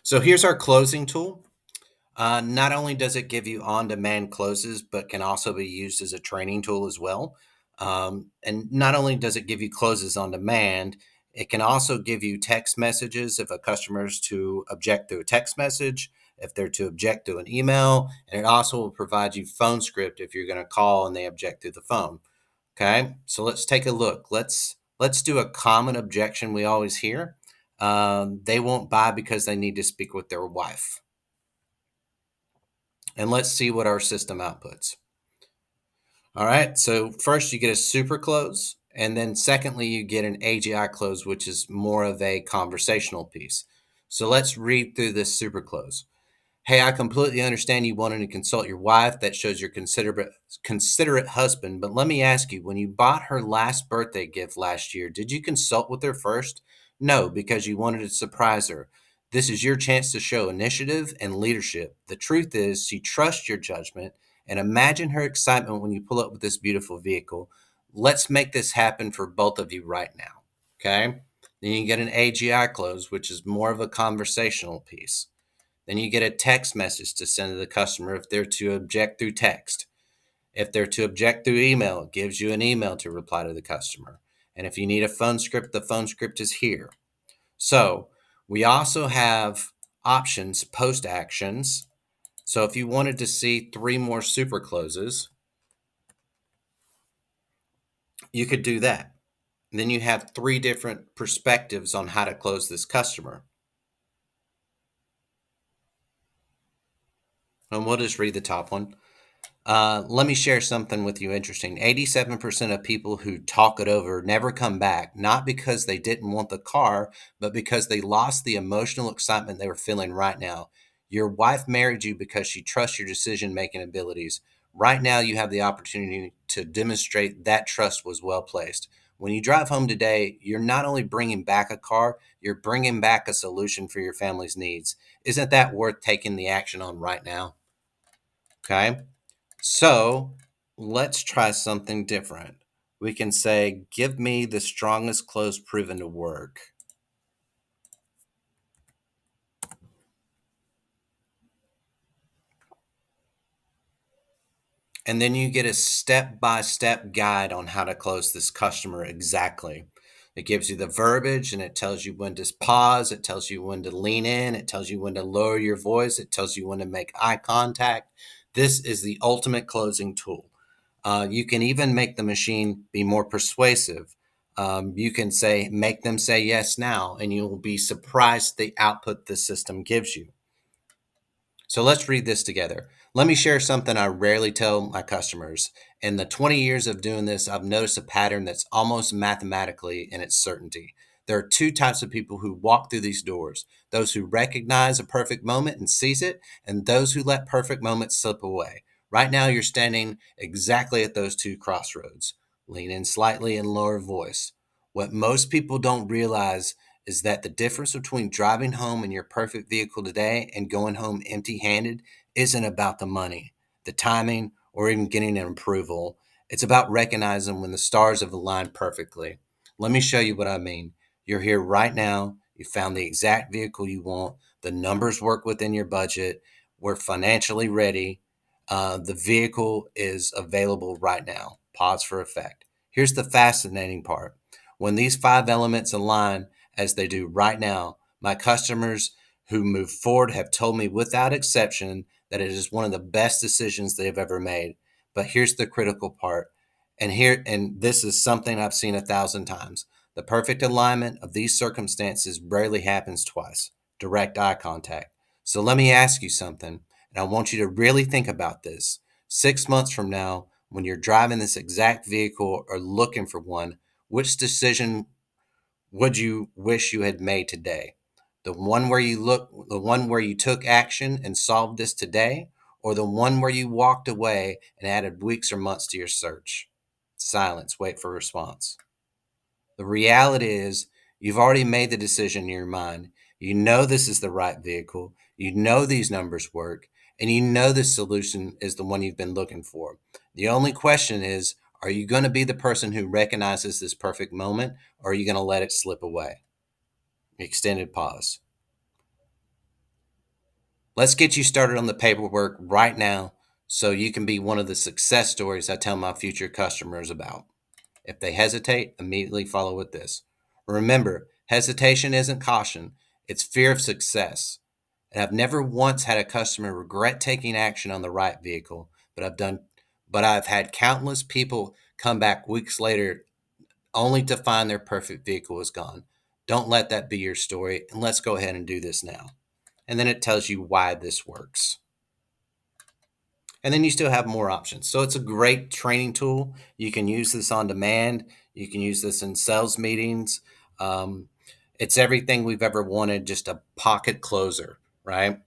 So here's our closing tool. Not only does it give you on demand closes, but can also be used as a training tool as well. And not only does it give you closes on demand, it can also give you text messages if a customer is to object to a text message, if they're to object to an email, and it also will provide you phone script if you're going to call and they object to the phone. Okay, so let's take a look. Let's do a common objection we always hear. They won't buy because they need to speak with their wife. And let's see what our system outputs. All right, so first you get a super close, and then secondly, you get an AGI close, which is more of a conversational piece. So let's read through this super close. Hey, I completely understand you wanting to consult your wife. That shows your considerate husband. But let me ask you, when you bought her last birthday gift last year, did you consult with her first? No, because you wanted to surprise her. This is your chance to show initiative and leadership. The truth is, she trusts your judgment, and imagine her excitement when you pull up with this beautiful vehicle. Let's make this happen for both of you right now. Okay? Then you get an AGI close, which is more of a conversational piece. Then you get a text message to send to the customer if they're to object through text. If they're to object through email, it gives you an email to reply to the customer. And if you need a phone script, the phone script is here. So we also have options, post actions. So if you wanted to see 3 more super closes, you could do that. And then you have 3 different perspectives on how to close this customer. And we'll just read the top one. Let me share something with you interesting. 87% of people who talk it over never come back, not because they didn't want the car, but because they lost the emotional excitement they were feeling right now. Your wife married you because she trusts your decision making abilities. Right now, you have the opportunity to demonstrate that trust was well placed. When you drive home today, you're not only bringing back a car, you're bringing back a solution for your family's needs. Isn't that worth taking the action on right now? Okay. So let's try something different. We can say, give me the strongest close proven to work. And then you get a step by step guide on how to close this customer exactly. It gives you the verbiage and it tells you when to pause. It tells you when to lean in. It tells you when to lower your voice. It tells you when to make eye contact. This is the ultimate closing tool. You can even make the machine be more persuasive. You can say, make them say yes now, and you will be surprised the output the system gives you. So let's read this together. Let me share something I rarely tell my customers. In the 20 years of doing this, I've noticed a pattern that's almost mathematically in its certainty. There are 2 types of people who walk through these doors: those who recognize a perfect moment and seize it, and those who let perfect moments slip away. Right now, you're standing exactly at those 2 crossroads. Lean in slightly and lower voice. What most people don't realize is that the difference between driving home in your perfect vehicle today and going home empty handed isn't about the money, the timing, or even getting an approval. It's about recognizing when the stars have aligned perfectly. Let me show you what I mean. You're here right now. You found the exact vehicle you want. The numbers work within your budget. We're financially ready. The vehicle is available right now. Pause for effect. Here's the fascinating part. When these 5 elements align, as they do right now, my customers who move forward have told me without exception that it is one of the best decisions they've ever made. But here's the critical part. And this is something I've seen 1,000 times. The perfect alignment of these circumstances rarely happens twice. Direct eye contact. So let me ask you something, and I want you to really think about this. 6 months from now, when you're driving this exact vehicle or looking for one, which decision would you wish you had made today? The one where you took action and solved this today, or the one where you walked away and added weeks or months to your search? Silence, wait for response. The reality is, you've already made the decision in your mind. You know this is the right vehicle. You know these numbers work. And you know this solution is the one you've been looking for. The only question is, are you going to be the person who recognizes this perfect moment, or are you going to let it slip away? Extended pause. Let's get you started on the paperwork right now so you can be one of the success stories I tell my future customers about. If they hesitate, immediately follow with this. Remember, hesitation isn't caution, it's fear of success. And I've never once had a customer regret taking action on the right vehicle, but I've had countless people come back weeks later only to find their perfect vehicle is gone. Don't let that be your story, and let's go ahead and do this now. And then it tells you why this works. And then you still have more options. So it's a great training tool. You can use this on demand. You can use this in sales meetings. Um, it's everything we've ever wanted, just a pocket closer, right?